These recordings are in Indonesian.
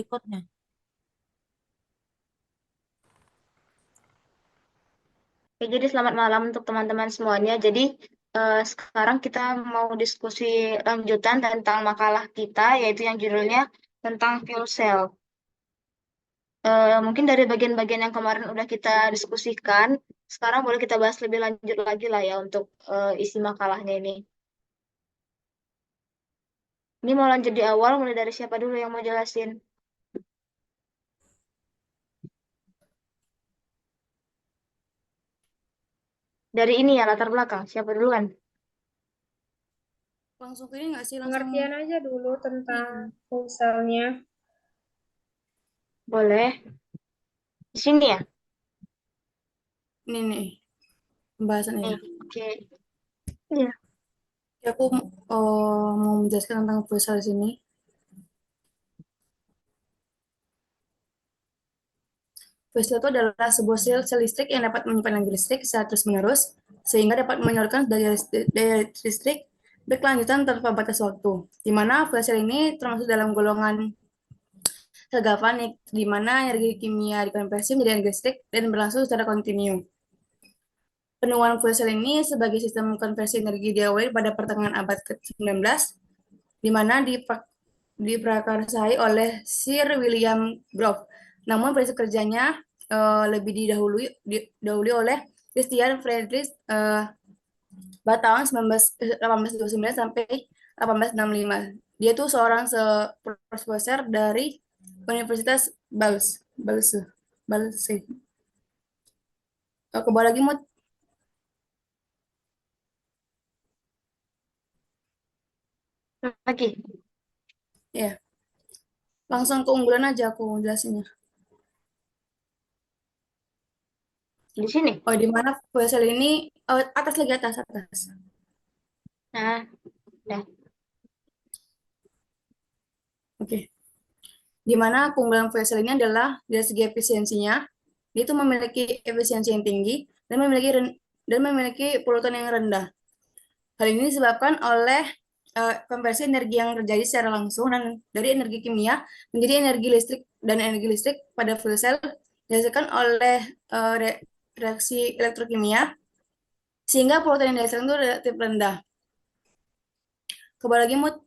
Berikutnya. Oke, jadi selamat malam untuk teman-teman semuanya. Jadi sekarang kita mau diskusi lanjutan tentang makalah kita, yaitu yang judulnya tentang fuel cell. Mungkin dari bagian-bagian yang kemarin udah kita diskusikan, sekarang boleh kita bahas lebih lanjut lagi lah ya untuk isi makalahnya ini. Ini mau lanjut di awal, mulai dari siapa dulu yang mau jelasin? Dari ini ya, latar belakang. Siapa duluan? Langsung ke ini nggak sih? Langsung Pengertian aja dulu tentang ini. fuselnya. Boleh. Di sini ya? Ini nih pembahasannya Nih, ya. oke. Iya. Jadi aku mau menjelaskan tentang fuel cell di sini. Fuel cell itu adalah sebuah sel listrik yang dapat menyimpan energi listrik secara terus-menerus sehingga dapat menyalurkan daya listrik berkelanjutan tanpa batas waktu. Di mana fuel cell ini termasuk dalam golongan sel galvanik, di mana energi kimia dikonversi menjadi energi listrik dan berlangsung secara kontinu. Penemuan fuel cell ini sebagai sistem konversi energi diawali pada pertengahan abad ke-19, di mana diprakarsai oleh Sir William Grove. Namun prinsip kerjanya lebih didahului oleh Christian Friedrich pada tahun 1829 sampai 1865. Dia tuh seorang profesor dari Universitas Balse. Ke bawah lagi, Mut. Lagi. Ya, langsung keunggulan aja aku jelasinnya. Di sini. Oh, di mana fuel cell ini atas lagi atas. Nah, dah. Oke. Di mana keunggulan fuel cell ini adalah dari segi efisiensinya, dia itu memiliki efisiensi yang tinggi dan memiliki polutan yang rendah. Hal ini disebabkan oleh konversi energi yang terjadi secara langsung dan dari energi kimia menjadi energi listrik, dan energi listrik pada fuel cell dihasilkan oleh reaksi elektrokimia sehingga polutan yang dihasilkan itu relatif rendah. Coba lagi, Mut.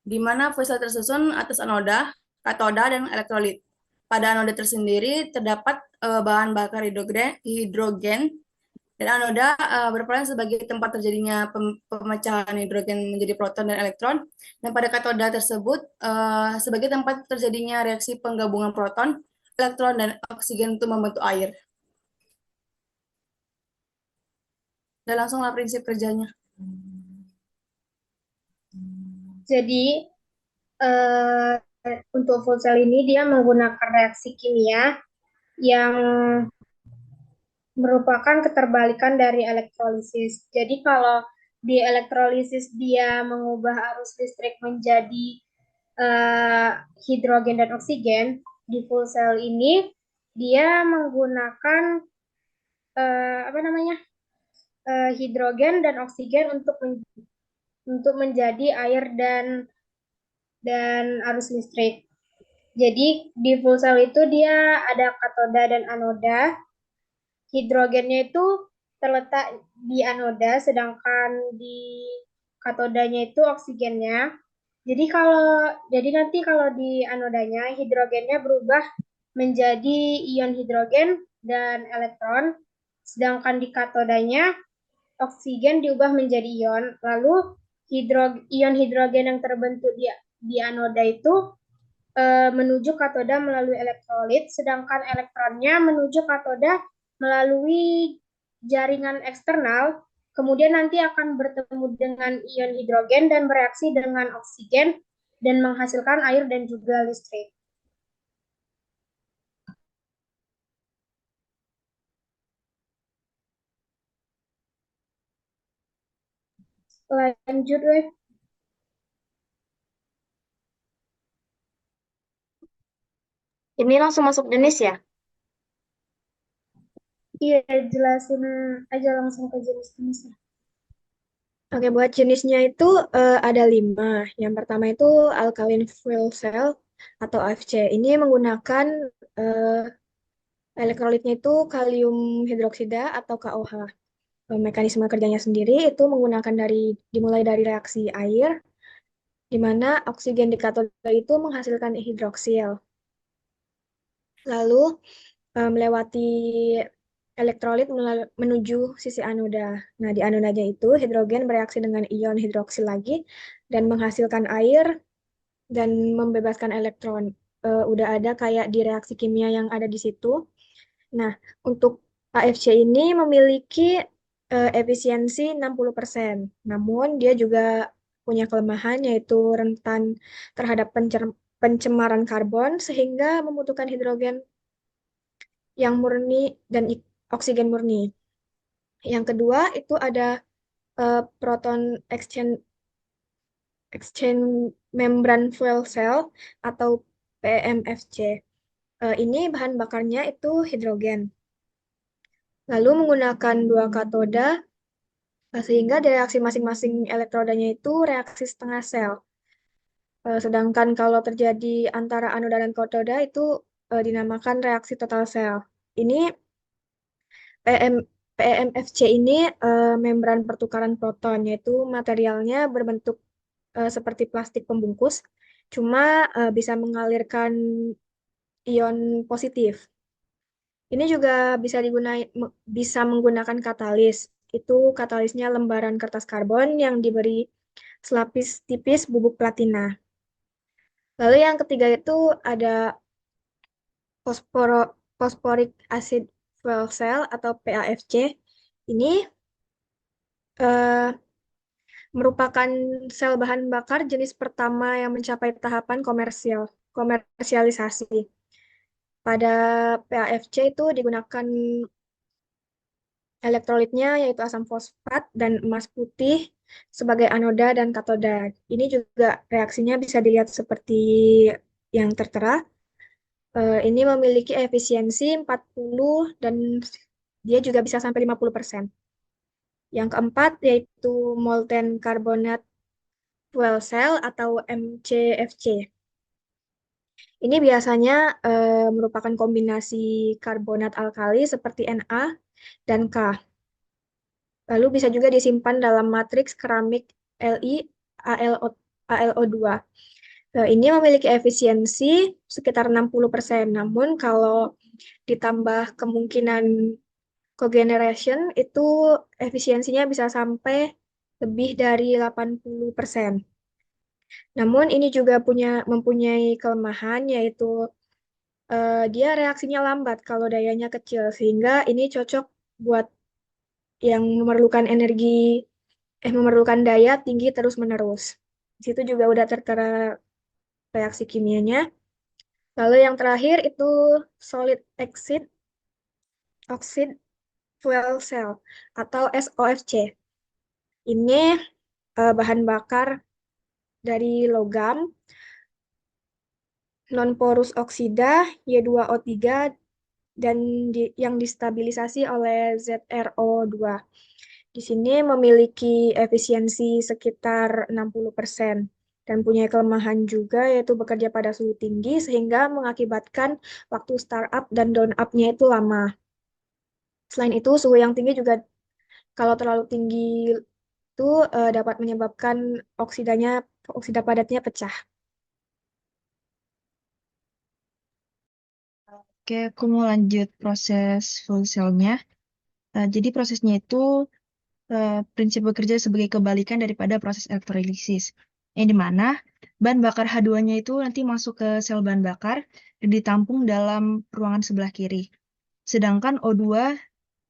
Di mana fuel cell tersusun atas anoda, katoda, dan elektrolit. Pada anoda tersendiri terdapat bahan bakar hidrogen, dan anoda berperan sebagai tempat terjadinya pemecahan hidrogen menjadi proton dan elektron. Dan pada katoda tersebut sebagai tempat terjadinya reaksi penggabungan proton, elektron, dan oksigen untuk membentuk air. Dan langsunglah prinsip kerjanya. Jadi eh, untuk fuel cell ini dia menggunakan reaksi kimia yang merupakan keterbalikan dari elektrolisis. Jadi kalau di elektrolisis dia mengubah arus listrik menjadi eh, hidrogen dan oksigen, di fuel cell ini dia menggunakan apa namanya hidrogen dan oksigen untuk menjadi air dan arus listrik. Jadi di fuel cell itu dia ada katoda dan anoda. Hidrogennya itu terletak di anoda, sedangkan di katodanya itu oksigennya. Jadi nanti kalau di anodanya hidrogennya berubah menjadi ion hidrogen dan elektron, sedangkan di katodanya oksigen diubah menjadi ion. Lalu ion hidrogen yang terbentuk di anoda itu menuju katoda melalui elektrolit, sedangkan elektronnya menuju katoda melalui jaringan eksternal, kemudian nanti akan bertemu dengan ion hidrogen dan bereaksi dengan oksigen dan menghasilkan air dan juga listrik. Lanjut, weh. Ini langsung masuk jenis ya? Iya, jelasin aja langsung ke jenis-jenisnya. Oke, buat jenisnya itu ada 5. Yang pertama itu alkaline fuel cell atau AFC. Ini menggunakan eh, elektrolitnya itu kalium hidroksida atau KOH. Mekanisme kerjanya sendiri itu menggunakan dimulai dari reaksi air, di mana oksigen di katoda itu menghasilkan hidroksil. Lalu melewati elektrolit menuju sisi anoda. Nah, di anodanya itu hidrogen bereaksi dengan ion hidroksil lagi dan menghasilkan air dan membebaskan elektron. Udah ada kayak di reaksi kimia yang ada di situ. Nah, untuk AFC ini memiliki efisiensi 60%. Namun dia juga punya kelemahan yaitu rentan terhadap pencemaran karbon sehingga membutuhkan hidrogen yang murni dan oksigen murni. Yang kedua itu ada proton exchange membrane fuel cell atau PMFC. Ini bahan bakarnya itu hidrogen. Lalu menggunakan 2 katoda sehingga di reaksi masing-masing elektrodanya itu reaksi setengah sel. Sedangkan kalau terjadi antara anoda dan katoda itu dinamakan reaksi total sel. Ini PM, PMFC ini membran pertukaran proton, yaitu materialnya berbentuk seperti plastik pembungkus, cuma bisa mengalirkan ion positif. Ini juga bisa menggunakan katalis. Itu katalisnya lembaran kertas karbon yang diberi selapis tipis bubuk platina. Lalu yang ketiga itu ada phosphoric acid fuel cell atau PAFC. Ini eh, merupakan sel bahan bakar jenis pertama yang mencapai tahapan komersialisasi. Pada PAFC itu digunakan elektrolitnya yaitu asam fosfat dan emas putih sebagai anoda dan katoda. Ini juga reaksinya bisa dilihat seperti yang tertera. Ini memiliki efisiensi 40 dan dia juga bisa sampai 50%. Yang keempat yaitu molten carbonate fuel cell atau MCFC. Ini biasanya merupakan kombinasi karbonat alkali seperti Na dan K. Lalu bisa juga disimpan dalam matriks keramik Li ALO2. Ini memiliki efisiensi sekitar 60%. Namun kalau ditambah kemungkinan cogeneration itu efisiensinya bisa sampai lebih dari 80%. Namun ini juga mempunyai kelemahan yaitu dia reaksinya lambat kalau dayanya kecil sehingga ini cocok buat yang memerlukan daya tinggi terus-menerus. Di situ juga udah tertera reaksi kimianya. Lalu yang terakhir itu solid oxide fuel cell atau SOFC. Ini bahan bakar dari logam non-porus oksida Y2O3 dan yang distabilisasi oleh ZrO2. Di sini memiliki efisiensi sekitar 60% dan punya kelemahan juga yaitu bekerja pada suhu tinggi sehingga mengakibatkan waktu startup dan down up-nya itu lama. Selain itu, suhu yang tinggi juga kalau terlalu tinggi itu dapat menyebabkan oksida padatnya pecah. Oke, aku mau lanjut proses fuel cell-nya. Jadi prosesnya itu prinsip bekerja sebagai kebalikan daripada proses elektrolisis. Yang dimana bahan bakar H2-nya itu nanti masuk ke sel bahan bakar dan ditampung dalam ruangan sebelah kiri. Sedangkan O2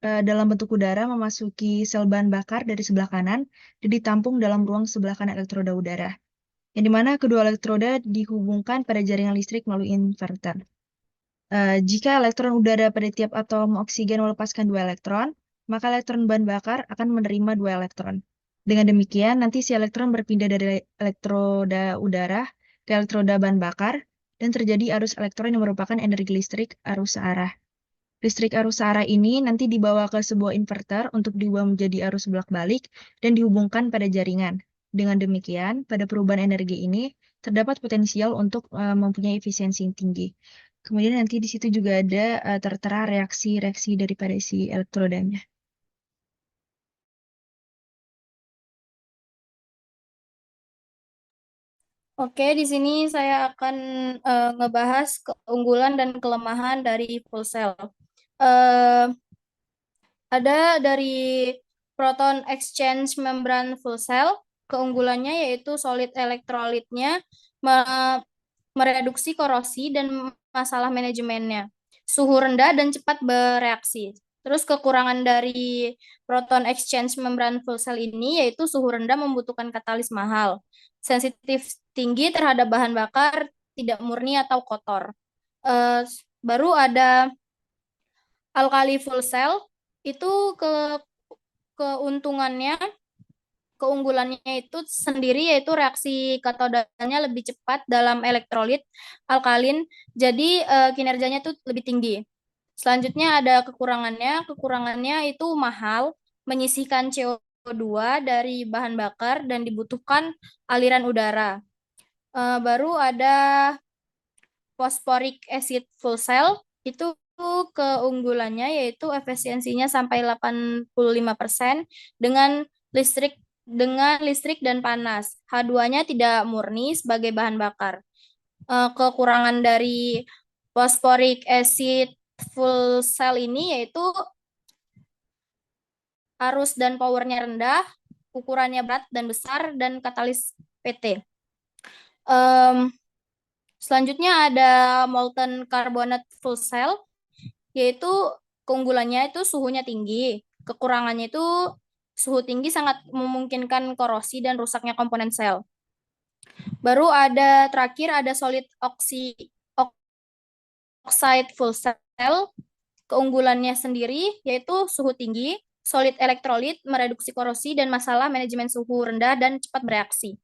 dalam bentuk udara memasuki sel bahan bakar dari sebelah kanan dan ditampung dalam ruang sebelah kanan elektroda udara. Yang dimana kedua elektroda dihubungkan pada jaringan listrik melalui inverter. Jika elektron udara pada tiap atom oksigen melepaskan 2 elektron, maka elektron bahan bakar akan menerima 2 elektron. Dengan demikian, nanti si elektron berpindah dari elektroda udara ke elektroda bahan bakar, dan terjadi arus elektron yang merupakan energi listrik arus searah. Listrik arus searah ini nanti dibawa ke sebuah inverter untuk diubah menjadi arus bolak-balik dan dihubungkan pada jaringan. Dengan demikian, pada perubahan energi ini terdapat potensial untuk mempunyai efisiensi yang tinggi. Kemudian nanti di situ juga ada tertera reaksi-reaksi daripada si elektrodanya. Oke, di sini saya akan ngebahas keunggulan dan kelemahan dari fuel cell. Eh, ada dari proton exchange membran fuel cell, keunggulannya yaitu solid elektrolitnya mereduksi korosi dan masalah manajemennya. Suhu rendah dan cepat bereaksi. Terus kekurangan dari proton exchange membran fuel cell ini yaitu suhu rendah membutuhkan katalis mahal, sensitif tinggi terhadap bahan bakar, tidak murni atau kotor. Baru ada alkali fuel cell, itu keuntungannya keunggulannya itu sendiri yaitu reaksi katodanya lebih cepat dalam elektrolit alkalin, jadi kinerjanya itu lebih tinggi. Selanjutnya ada kekurangannya itu mahal, menyisihkan CO2 dari bahan bakar dan dibutuhkan aliran udara. Baru ada phosphoric acid fuel cell, itu keunggulannya yaitu efisiensinya sampai 85% dengan listrik dan panas. H2-nya tidak murni sebagai bahan bakar. Kekurangan dari phosphoric acid fuel cell ini yaitu arus dan powernya rendah, ukurannya berat dan besar, dan katalis PT. Selanjutnya ada molten carbonate fuel cell, yaitu keunggulannya itu suhunya tinggi. Kekurangannya itu suhu tinggi sangat memungkinkan korosi dan rusaknya komponen sel. Baru terakhir ada solid oxide fuel cell. Keunggulannya sendiri yaitu suhu tinggi, solid elektrolit, mereduksi korosi, dan masalah manajemen suhu rendah dan cepat bereaksi.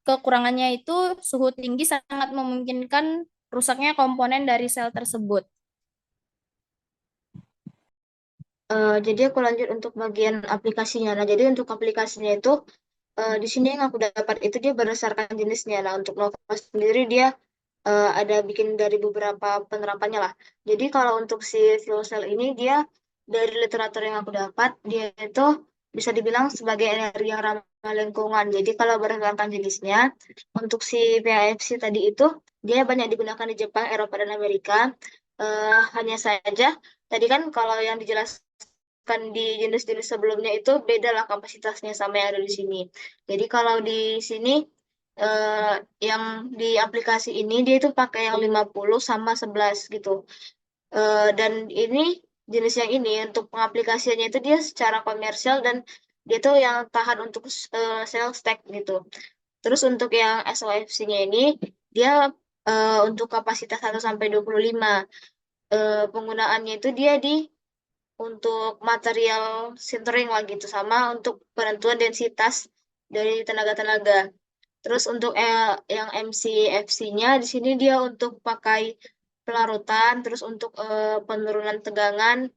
Kekurangannya itu suhu tinggi sangat memungkinkan rusaknya komponen dari sel tersebut. Jadi aku lanjut untuk bagian aplikasinya. Nah, jadi untuk aplikasinya itu di sini yang aku dapat itu dia berdasarkan jenisnya. Nah, untuk Nova sendiri dia ada bikin dari beberapa penerapannya lah. Jadi kalau untuk si fuel cell ini dia dari literatur yang aku dapat dia itu bisa dibilang sebagai energi yang ramah lingkungan. Jadi kalau berdasarkan jenisnya untuk si PAFC tadi itu dia banyak digunakan di Jepang, Eropa dan Amerika. Hanya saja tadi kan kalau yang dijelaskan di jenis-jenis sebelumnya itu beda lah kapasitasnya sama yang ada di sini. Jadi kalau di sini yang di aplikasi ini dia itu pakai yang 50 sama 11 gitu. Dan ini jenis yang ini untuk pengaplikasiannya itu dia secara komersial dan dia tuh yang tahan untuk cell stack gitu. Terus untuk yang SOFC-nya ini dia untuk kapasitas 1 sampai 25. Penggunaannya itu dia untuk material sintering lah gitu sama untuk penentuan densitas dari tenaga-tenaga. Terus untuk yang MCFC-nya di sini dia untuk pakai pelarutan, terus untuk penurunan tegangan,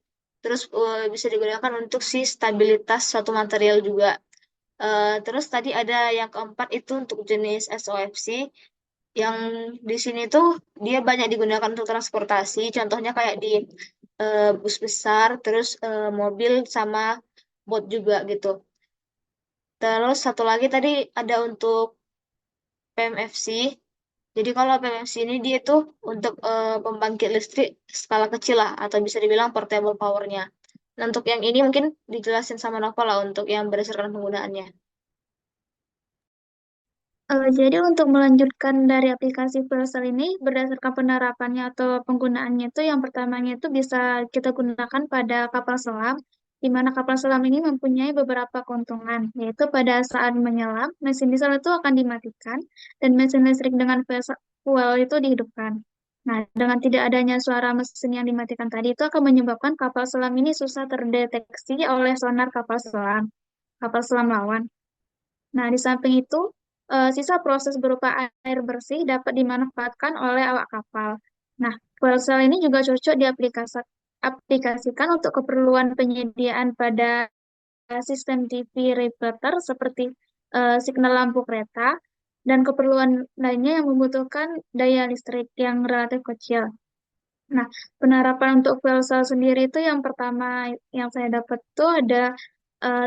terus bisa digunakan untuk si stabilitas suatu material juga. Terus tadi ada yang keempat itu untuk jenis SOFC, yang di sini tuh dia banyak digunakan untuk transportasi, contohnya kayak di bus besar, terus mobil sama bot juga gitu. Terus satu lagi tadi ada untuk PMFC. Jadi kalau PMFC ini dia tuh untuk pembangkit listrik skala kecil lah, atau bisa dibilang portable powernya. Nah, untuk yang ini mungkin dijelasin sama Nova lah untuk yang berdasarkan penggunaannya. Jadi untuk melanjutkan dari aplikasi fuel cell ini, berdasarkan penerapannya atau penggunaannya itu, yang pertamanya itu bisa kita gunakan pada kapal selam, di mana kapal selam ini mempunyai beberapa keuntungan, yaitu pada saat menyelam, mesin diesel itu akan dimatikan, dan mesin listrik dengan fuel itu dihidupkan. Nah, dengan tidak adanya suara mesin yang dimatikan tadi, itu akan menyebabkan kapal selam ini susah terdeteksi oleh sonar kapal selam lawan. Nah, di samping itu, sisa proses berupa air bersih dapat dimanfaatkan oleh awak kapal. Nah, fuel cell ini juga cocok diaplikasikan untuk keperluan penyediaan pada sistem TV repeater seperti signal lampu kereta dan keperluan lainnya yang membutuhkan daya listrik yang relatif kecil. Nah, penerapan untuk fuel cell sendiri itu yang pertama yang saya dapat tuh ada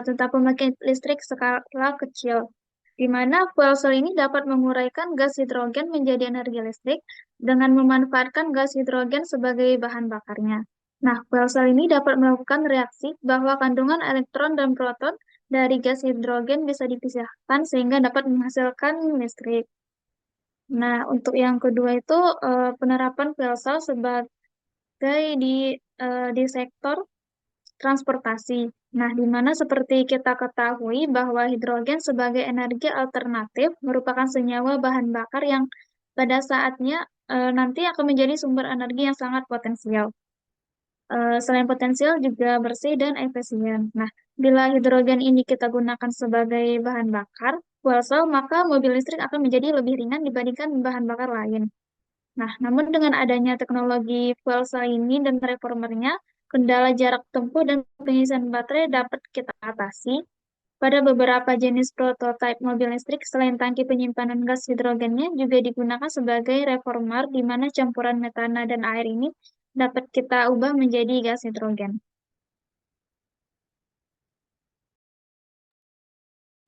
tentang pembangkit listrik skala kecil, di mana fuel cell ini dapat menguraikan gas hidrogen menjadi energi listrik dengan memanfaatkan gas hidrogen sebagai bahan bakarnya. Nah, fuel cell ini dapat melakukan reaksi bahwa kandungan elektron dan proton dari gas hidrogen bisa dipisahkan sehingga dapat menghasilkan listrik. Nah, untuk yang kedua itu penerapan fuel cell sebagai di sektor transportasi. Nah, di mana seperti kita ketahui bahwa hidrogen sebagai energi alternatif merupakan senyawa bahan bakar yang pada saatnya nanti akan menjadi sumber energi yang sangat potensial. Selain potensial juga bersih dan efisien. Nah, bila hidrogen ini kita gunakan sebagai bahan bakar, fuel cell, maka mobil listrik akan menjadi lebih ringan dibandingkan bahan bakar lain. Nah, namun dengan adanya teknologi fuel cell ini dan reformernya, kendala jarak tempuh dan pengisian baterai dapat kita atasi. Pada beberapa jenis prototipe mobil listrik, selain tangki penyimpanan gas hidrogennya juga digunakan sebagai reformer, di mana campuran metana dan air ini dapat kita ubah menjadi gas hidrogen.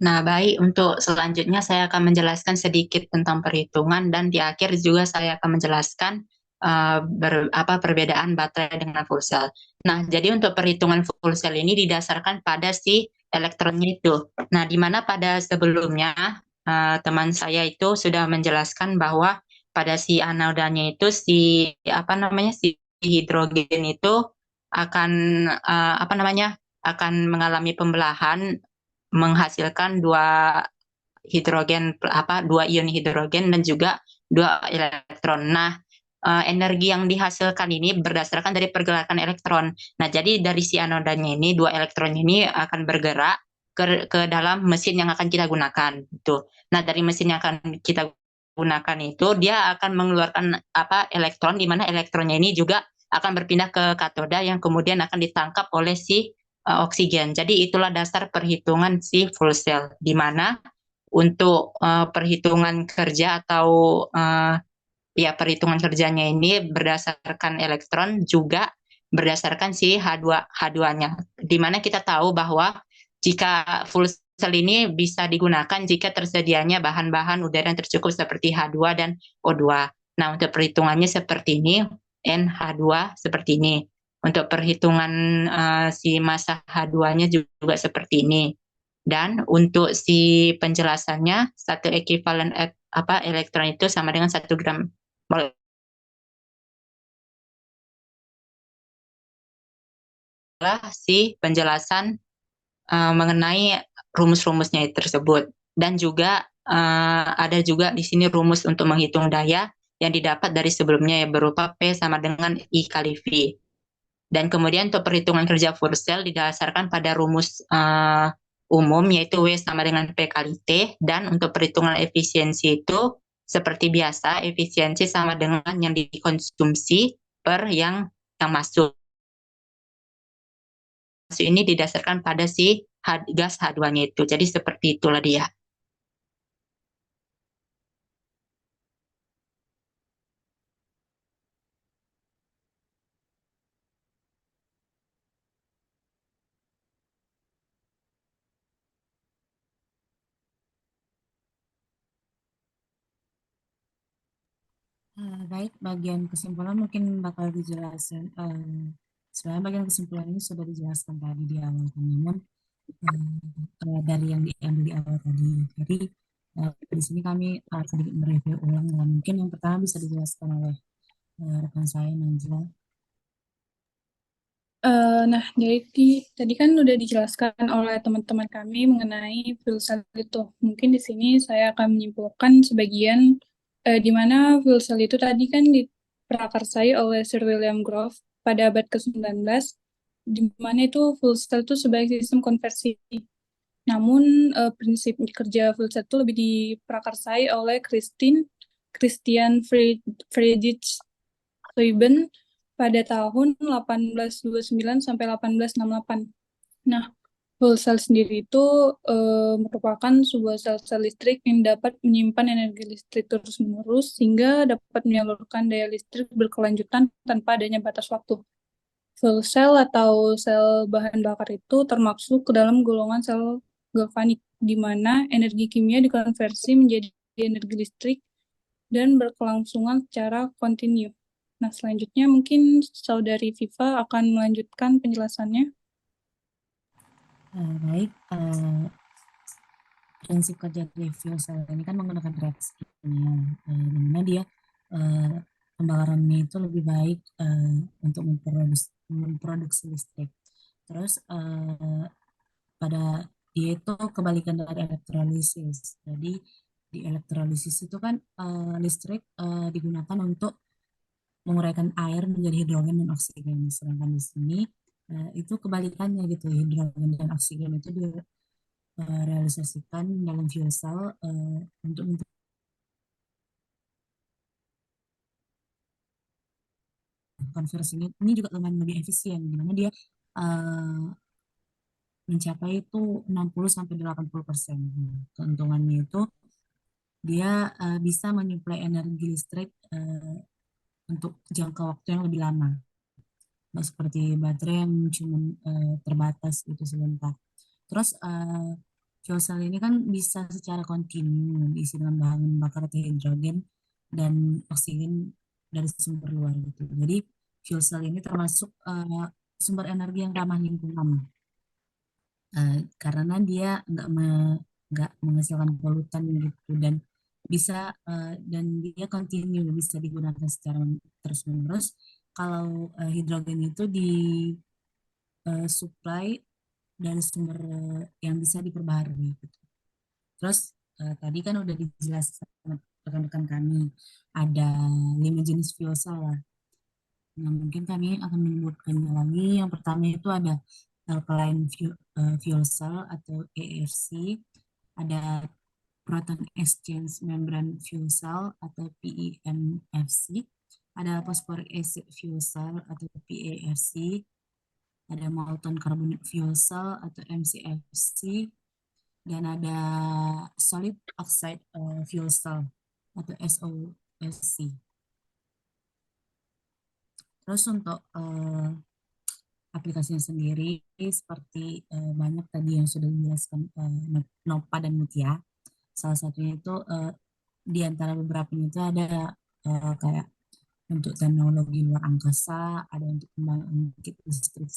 Nah, baik, untuk selanjutnya saya akan menjelaskan sedikit tentang perhitungan dan di akhir juga saya akan menjelaskan perbedaan baterai dengan fuel cell. Nah, jadi untuk perhitungan fuel cell ini didasarkan pada si elektronnya itu. Nah, di mana pada sebelumnya teman saya itu sudah menjelaskan bahwa pada si anodanya itu si hidrogen itu akan akan mengalami pembelahan menghasilkan dua ion hidrogen dan juga dua elektron. Nah, energi yang dihasilkan ini berdasarkan dari pergerakan elektron. Nah, jadi dari si anodanya ini dua elektron ini akan bergerak ke dalam mesin yang akan kita gunakan. Itu. Nah, dari mesin yang akan kita gunakan itu dia akan mengeluarkan elektron, di mana elektronnya ini juga akan berpindah ke katoda yang kemudian akan ditangkap oleh si oksigen. Jadi itulah dasar perhitungan si fuel cell, di mana untuk perhitungan kerja atau perhitungan kerjanya ini berdasarkan elektron juga berdasarkan si H2-nya, di mana kita tahu bahwa jika fuel cell ini bisa digunakan jika tersedianya bahan-bahan udara yang tercukup seperti H2 dan O2. Nah, untuk perhitungannya seperti ini, NH2 seperti ini. Untuk perhitungan si massa H2-nya juga seperti ini. Dan untuk si penjelasannya, satu ekivalen elektron itu sama dengan 1 gram molekul. Si penjelasan mengenai rumus-rumusnya tersebut. Dan juga ada juga di sini rumus untuk menghitung daya yang didapat dari sebelumnya yang berupa P sama dengan I kali V. Dan kemudian untuk perhitungan kerja fuel cell didasarkan pada rumus umum yaitu W sama dengan P kali T. Dan untuk perhitungan efisiensi itu seperti biasa, efisiensi sama dengan yang dikonsumsi per yang masuk. Ini didasarkan pada si gas H2-nya itu. Jadi seperti itulah dia. Baik, bagian kesimpulan mungkin bakal dijelaskan. Sebenarnya bagian kesimpulan ini sudah dijelaskan tadi di awal, teman-teman, dari yang diambil di awal tadi. Jadi di sini kami sedikit mereview ulang, dan mungkin yang pertama bisa dijelaskan oleh rekan saya, Najla. Nah, jadi tadi kan udah dijelaskan oleh teman-teman kami mengenai fuel cell itu. Mungkin di sini saya akan menyimpulkan sebagian di mana fuel cell itu tadi kan diprakarsai oleh Sir William Grove pada abad ke-19, di mana itu fuel cell itu sebagai sistem konversi. Namun prinsip kerja fuel cell itu lebih diprakarsai oleh Christian Friedrich Steuben pada tahun 1829 sampai 1868. Nah, fuel cell sendiri itu merupakan sebuah sel-sel listrik yang dapat menyimpan energi listrik terus-menerus sehingga dapat menyalurkan daya listrik berkelanjutan tanpa adanya batas waktu. Fuel cell atau sel bahan bakar itu termasuk ke dalam golongan sel galvanik, di mana energi kimia dikonversi menjadi energi listrik dan berkelangsungan secara kontinu. Nah, selanjutnya mungkin Saudari Viva akan melanjutkan penjelasannya. Baik, prinsip kerja dari fuel cell ini kan menggunakan reaksi kimia, di mana dia pembakarannya itu lebih baik untuk memproduksi listrik. Terus pada dia itu kebalikan dari elektrolisis. Jadi di elektrolisis itu kan listrik digunakan untuk menguraikan air menjadi hidrogen dan oksigen. Sedangkan di sini itu kebalikannya gitu, hidrogen dan oksigen itu direalisasikan dalam fuel cell untuk konversinya ini juga lumayan lebih efisien, di mana dia mencapai itu 60-80%. Keuntungannya itu dia bisa menyuplai energi listrik untuk jangka waktu yang lebih lama. Nggak seperti baterai yang cuma terbatas gitu sebentar. Terus fuel cell ini kan bisa secara kontinu diisi dengan bahan bakar hidrogen dan oksigen dari sumber luar gitu. Jadi fuel cell ini termasuk sumber energi yang ramah lingkungan. Karena dia nggak menghasilkan polutan gitu dan bisa dan dia kontinu bisa digunakan secara terus-menerus. Kalau hidrogen itu disuplai dari sumber yang bisa diperbaharui gitu. Terus tadi kan udah dijelaskan rekan-rekan kami ada 5 jenis fuel cell lah. Nah, mungkin kami akan menyebutkannya lagi. Yang pertama itu ada alkaline fuel cell atau AFC, ada proton exchange membrane fuel cell atau PEMFC, ada phosphoric acid fuel cell atau PAFC, ada molten carbonate fuel cell atau MCFC, dan ada solid oxide fuel cell atau SOFC. Terus untuk aplikasinya sendiri seperti banyak tadi yang sudah dijelaskan Nova dan Mutia. Salah satunya itu di antara beberapa itu ada kayak untuk teknologi luar angkasa, ada untuk pembangkit listrik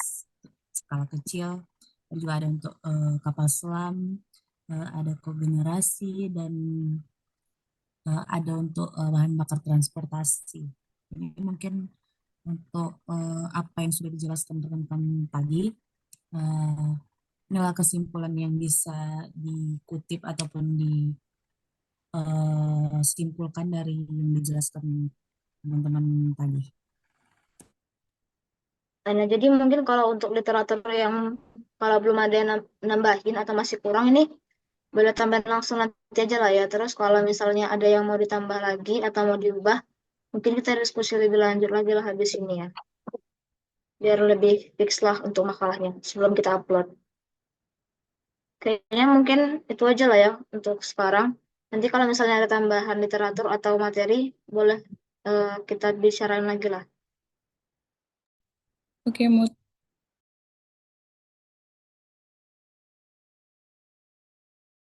skala kecil, dan juga ada untuk kapal selam, ada kogenerasi, dan ada untuk bahan bakar transportasi. Ini mungkin untuk apa yang sudah dijelaskan rekan-rekan tadi, inilah kesimpulan yang bisa dikutip ataupun disimpulkan dari yang dijelaskan teman-teman tadi. Nah, jadi mungkin kalau untuk literatur yang kalau belum ada yang nambahin atau masih kurang ini boleh tambahin langsung nanti aja lah ya. Terus kalau misalnya ada yang mau ditambah lagi atau mau diubah, mungkin kita diskusi lebih lanjut lagi lah habis ini ya. Biar lebih fix lah untuk makalahnya sebelum kita upload. Kayaknya mungkin itu aja lah ya untuk sekarang. Nanti kalau misalnya ada tambahan literatur atau materi, boleh kita bicarain lagi lah. Oke,